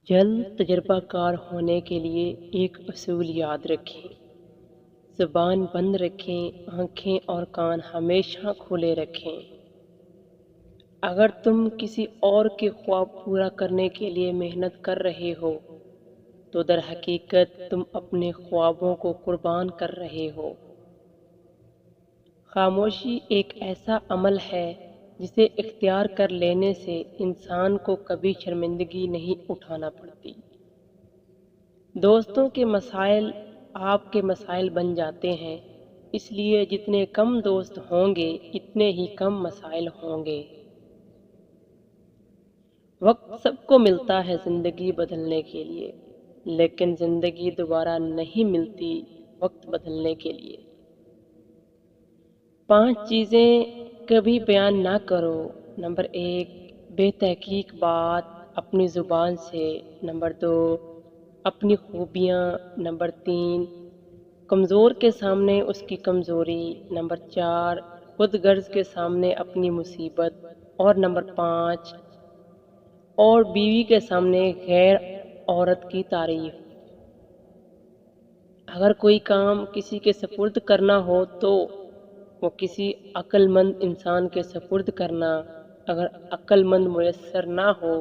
جلد تجربہ کار ہونے کے لیے ایک اصول یاد رکھیں۔ زبان بند رکھیں، آنکھیں اور کان ہمیشہ کھلے رکھیں۔ اگر تم کسی اور کے خواب پورا کرنے کے لیے محنت کر رہے ہو تو در حقیقت تم اپنے خوابوں کو قربان کر رہے ہو۔ خاموشی ایک ایسا عمل ہے جسے اختیار کر لینے سے انسان کو کبھی شرمندگی نہیں اٹھانا پڑتی۔ دوستوں کے مسائل آپ کے مسائل بن جاتے ہیں، اس لیے جتنے کم دوست ہوں گے اتنے ہی کم مسائل ہوں گے۔ وقت سب کو ملتا ہے زندگی بدلنے کے لیے، لیکن زندگی دوبارہ نہیں ملتی وقت بدلنے کے لیے۔ 5 چیزیں کبھی بیان نہ کرو۔ نمبر 1، بے تحقیق بات اپنی زبان سے۔ نمبر 2، اپنی خوبیاں۔ نمبر 3، کمزور کے سامنے اس کی کمزوری۔ نمبر 4، خود غرض کے سامنے اپنی مصیبت۔ اور نمبر 5، اور بیوی کے سامنے غیر عورت کی تعریف۔ اگر کوئی کام کسی کے سپرد کرنا ہو تو وہ کسی عقل مند انسان کے سپرد کرنا۔ اگر عقل مند میسر نہ ہو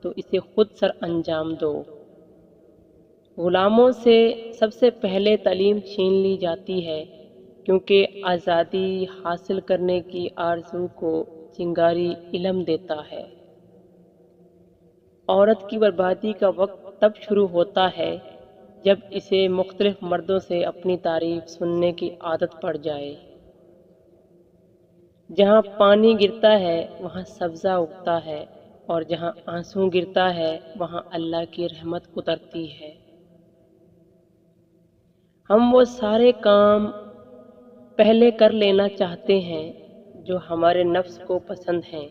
تو اسے خود سر انجام دو۔ غلاموں سے سب سے پہلے تعلیم چھین لی جاتی ہے، کیونکہ آزادی حاصل کرنے کی آرزو کو چنگاری علم دیتا ہے۔ عورت کی بربادی کا وقت تب شروع ہوتا ہے جب اسے مختلف مردوں سے اپنی تعریف سننے کی عادت پڑ جائے۔ جہاں پانی گرتا ہے وہاں سبزہ اگتا ہے، اور جہاں آنسو گرتا ہے وہاں اللہ کی رحمت اترتی ہے۔ ہم وہ سارے کام پہلے کر لینا چاہتے ہیں جو ہمارے نفس کو پسند ہیں،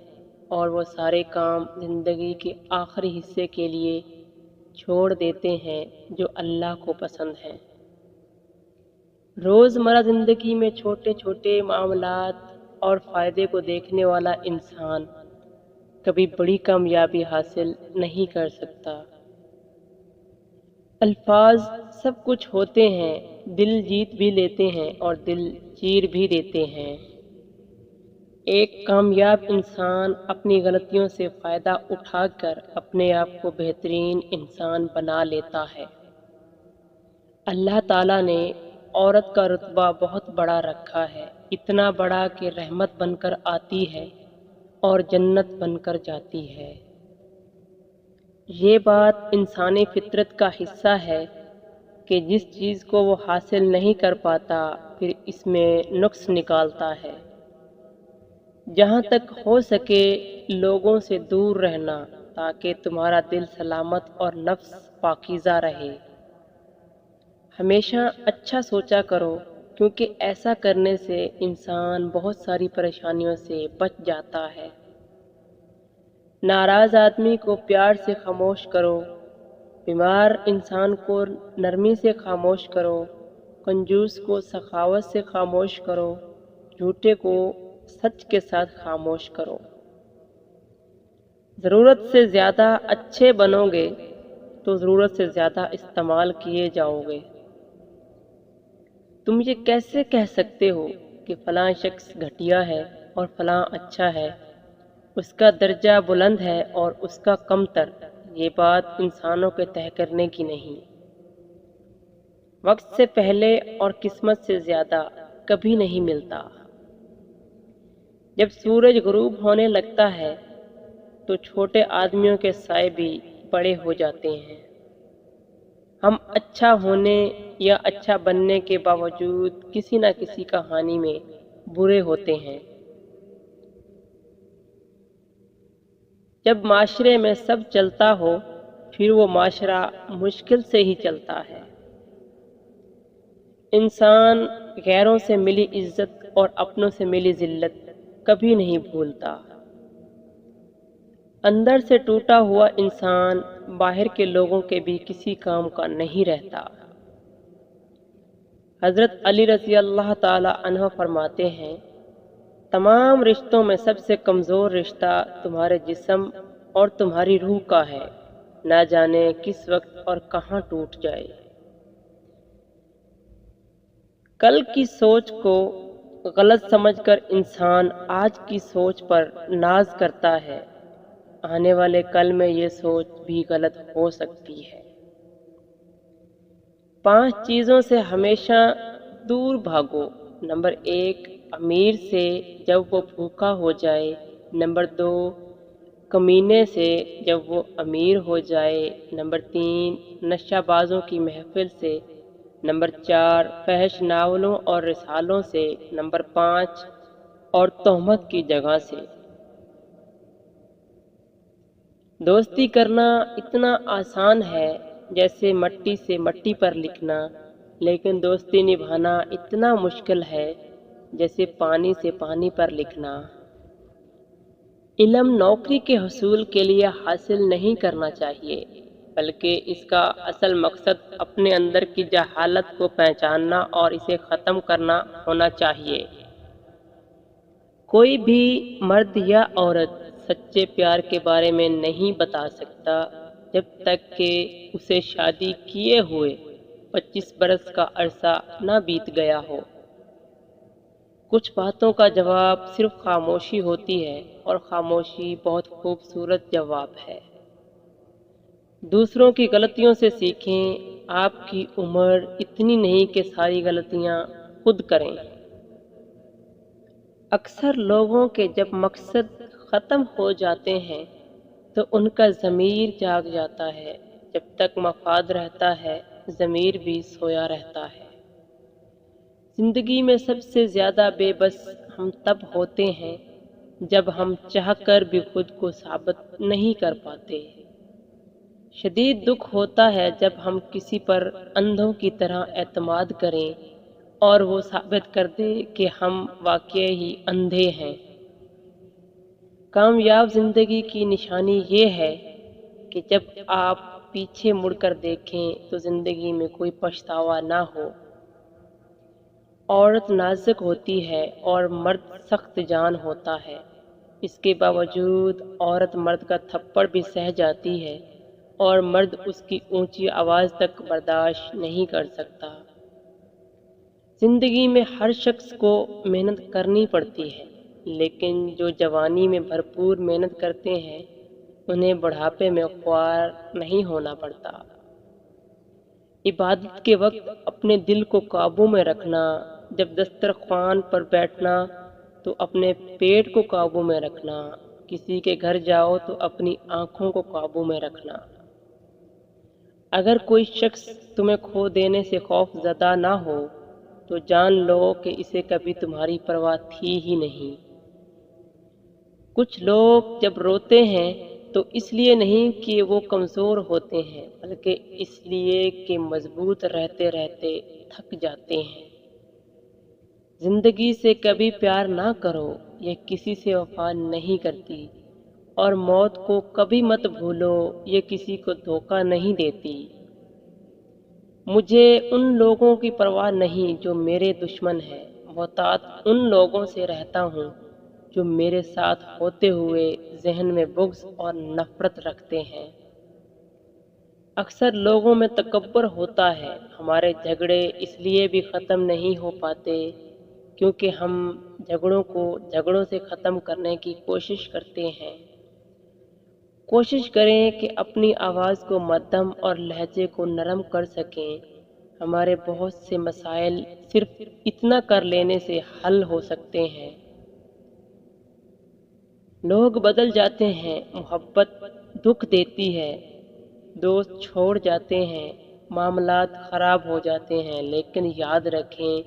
اور وہ سارے کام زندگی کے آخری حصے کے لیے چھوڑ دیتے ہیں جو اللہ کو پسند ہیں۔ روزمرہ زندگی میں چھوٹے چھوٹے معاملات اور فائدے کو دیکھنے والا انسان کبھی بڑی کامیابی حاصل نہیں کر سکتا۔ الفاظ سب کچھ ہوتے ہیں، دل جیت بھی لیتے ہیں اور دل چیر بھی دیتے ہیں۔ ایک کامیاب انسان اپنی غلطیوں سے فائدہ اٹھا کر اپنے آپ کو بہترین انسان بنا لیتا ہے۔ اللہ تعالیٰ نے عورت کا رتبہ بہت بڑا رکھا ہے، اتنا بڑا کہ رحمت بن کر آتی ہے اور جنت بن کر جاتی ہے۔ یہ بات انسانی فطرت کا حصہ ہے کہ جس چیز کو وہ حاصل نہیں کر پاتا پھر اس میں نقص نکالتا ہے۔ جہاں تک ہو سکے لوگوں سے دور رہنا تاکہ تمہارا دل سلامت اور نفس پاکیزہ رہے۔ ہمیشہ اچھا سوچا کرو، کیونکہ ایسا کرنے سے انسان بہت ساری پریشانیوں سے بچ جاتا ہے۔ ناراض آدمی کو پیار سے خاموش کرو، بیمار انسان کو نرمی سے خاموش کرو، کنجوس کو سخاوت سے خاموش کرو، جھوٹے کو سچ کے ساتھ خاموش کرو۔ ضرورت سے زیادہ اچھے بنو گے تو ضرورت سے زیادہ استعمال کیے جاؤ گے۔ تم یہ کیسے کہہ سکتے ہو کہ فلاں شخص گھٹیا ہے اور فلاں اچھا ہے، اس کا درجہ بلند ہے اور اس کا کمتر؟ یہ بات انسانوں کے طے کرنے کی نہیں۔ وقت سے پہلے اور قسمت سے زیادہ کبھی نہیں ملتا۔ جب سورج غروب ہونے لگتا ہے تو چھوٹے آدمیوں کے سائے بھی بڑے ہو جاتے ہیں۔ ہم اچھا ہونے یا اچھا بننے کے باوجود کسی نہ کسی کہانی میں برے ہوتے ہیں۔ جب معاشرے میں سب چلتا ہو پھر وہ معاشرہ مشکل سے ہی چلتا ہے۔ انسان غیروں سے ملی عزت اور اپنوں سے ملی ذلت کبھی نہیں بھولتا۔ اندر سے ٹوٹا ہوا انسان باہر کے لوگوں کے بھی کسی کام کا نہیں رہتا۔ حضرت علی رضی اللہ تعالی عنہ فرماتے ہیں، تمام رشتوں میں سب سے کمزور رشتہ تمہارے جسم اور تمہاری روح کا ہے، نہ جانے کس وقت اور کہاں ٹوٹ جائے۔ کل کی سوچ کو غلط سمجھ کر انسان آج کی سوچ پر ناز کرتا ہے، آنے والے کل میں یہ سوچ بھی غلط ہو سکتی ہے۔ 5 چیزوں سے ہمیشہ دور بھاگو۔ نمبر 1، امیر سے جب وہ بھوکا ہو جائے۔ نمبر 2، کمینے سے جب وہ امیر ہو جائے۔ نمبر 3، نشہ بازوں کی محفل سے۔ نمبر 4، فحش ناولوں اور رسالوں سے۔ نمبر 5، اور تہمت کی جگہ سے۔ دوستی کرنا اتنا آسان ہے جیسے مٹی سے مٹی پر لکھنا، لیکن دوستی نبھانا اتنا مشکل ہے جیسے پانی سے پانی پر لکھنا۔ علم نوکری کے حصول کے لیے حاصل نہیں کرنا چاہیے، بلکہ اس کا اصل مقصد اپنے اندر کی جہالت کو پہچاننا اور اسے ختم کرنا ہونا چاہیے۔ کوئی بھی مرد یا عورت سچے پیار کے بارے میں نہیں بتا سکتا جب تک کہ اسے شادی کیے ہوئے 25 برس کا عرصہ نہ بیت گیا ہو۔ کچھ باتوں کا جواب صرف خاموشی ہوتی ہے، اور خاموشی بہت خوبصورت جواب ہے۔ دوسروں کی غلطیوں سے سیکھیں، آپ کی عمر اتنی نہیں کہ ساری غلطیاں خود کریں۔ اکثر لوگوں کے جب مقصد ختم ہو جاتے ہیں تو ان کا ضمیر جاگ جاتا ہے، جب تک مفاد رہتا ہے ضمیر بھی سویا رہتا ہے۔ زندگی میں سب سے زیادہ بے بس ہم تب ہوتے ہیں جب ہم چاہ کر بھی خود کو ثابت نہیں کر پاتے۔ شدید دکھ ہوتا ہے جب ہم کسی پر اندھوں کی طرح اعتماد کریں اور وہ ثابت کر دے کہ ہم واقعی ہی اندھے ہیں۔ کامیاب زندگی کی نشانی یہ ہے کہ جب آپ پیچھے مڑ کر دیکھیں تو زندگی میں کوئی پچھتاوا نہ ہو۔ عورت نازک ہوتی ہے اور مرد سخت جان ہوتا ہے، اس کے باوجود عورت مرد کا تھپڑ بھی سہ جاتی ہے اور مرد اس کی اونچی آواز تک برداشت نہیں کر سکتا۔ زندگی میں ہر شخص کو محنت کرنی پڑتی ہے، لیکن جو جوانی میں بھرپور محنت کرتے ہیں انہیں بڑھاپے میں خوار نہیں ہونا پڑتا۔ عبادت کے وقت اپنے دل کو قابو میں رکھنا، جب دسترخوان پر بیٹھنا تو اپنے پیٹ کو قابو میں رکھنا، کسی کے گھر جاؤ تو اپنی آنکھوں کو قابو میں رکھنا۔ اگر کوئی شخص تمہیں کھو دینے سے خوف زدہ نہ ہو تو جان لو کہ اسے کبھی تمہاری پرواہ تھی ہی نہیں۔ کچھ لوگ جب روتے ہیں تو اس لیے نہیں کہ وہ کمزور ہوتے ہیں، بلکہ اس لیے کہ مضبوط رہتے رہتے تھک جاتے ہیں۔ زندگی سے کبھی پیار نہ کرو، یہ کسی سے وفا نہیں کرتی، اور موت کو کبھی مت بھولو، یہ کسی کو دھوکہ نہیں دیتی۔ مجھے ان لوگوں کی پرواہ نہیں جو میرے دشمن ہیں، محتاط ان لوگوں سے رہتا ہوں جو میرے ساتھ ہوتے ہوئے ذہن میں بغض اور نفرت رکھتے ہیں۔ اکثر لوگوں میں تکبر ہوتا ہے، ہمارے جھگڑے اس لیے بھی ختم نہیں ہو پاتے کیونکہ ہم جھگڑوں کو جھگڑوں سے ختم کرنے کی کوشش کرتے ہیں۔ کوشش کریں کہ اپنی آواز کو مدھم اور لہجے کو نرم کر سکیں۔ ہمارے بہت سے مسائل صرف اتنا کر لینے سے حل ہو سکتے ہیں۔ لوگ بدل جاتے ہیں، محبت دکھ دیتی ہے، دوست چھوڑ جاتے ہیں، معاملات خراب ہو جاتے ہیں، لیکن یاد رکھیں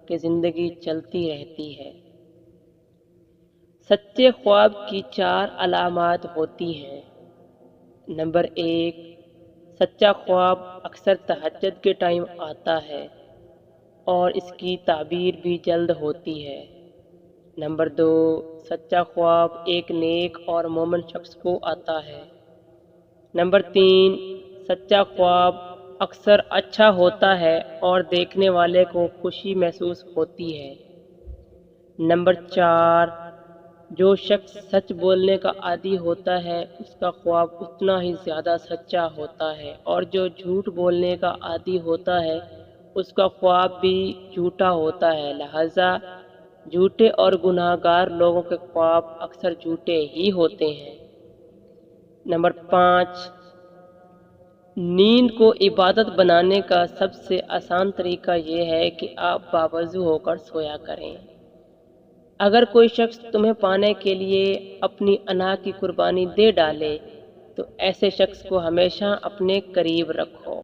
کہ زندگی چلتی رہتی ہے۔ سچے خواب کی 4 علامات ہوتی ہیں۔ نمبر 1، سچا خواب اکثر تہجد کے ٹائم آتا ہے اور اس کی تعبیر بھی جلد ہوتی ہے۔ نمبر 2، سچا خواب ایک نیک اور مومن شخص کو آتا ہے۔ نمبر 3، سچا خواب اکثر اچھا ہوتا ہے اور دیکھنے والے کو خوشی محسوس ہوتی ہے۔ نمبر 4، جو شخص سچ بولنے کا عادی ہوتا ہے اس کا خواب اتنا ہی زیادہ سچا ہوتا ہے، اور جو جھوٹ بولنے کا عادی ہوتا ہے اس کا خواب بھی جھوٹا ہوتا ہے۔ لہذا جھوٹے اور گناہ گار لوگوں کے خواب اکثر جھوٹے ہی ہوتے ہیں۔ نمبر 5، نیند کو عبادت بنانے کا سب سے آسان طریقہ یہ ہے کہ آپ باوضو ہو کر سویا کریں۔ اگر کوئی شخص تمہیں پانے کے لیے اپنی انا کی قربانی دے ڈالے تو ایسے شخص کو ہمیشہ اپنے قریب رکھو۔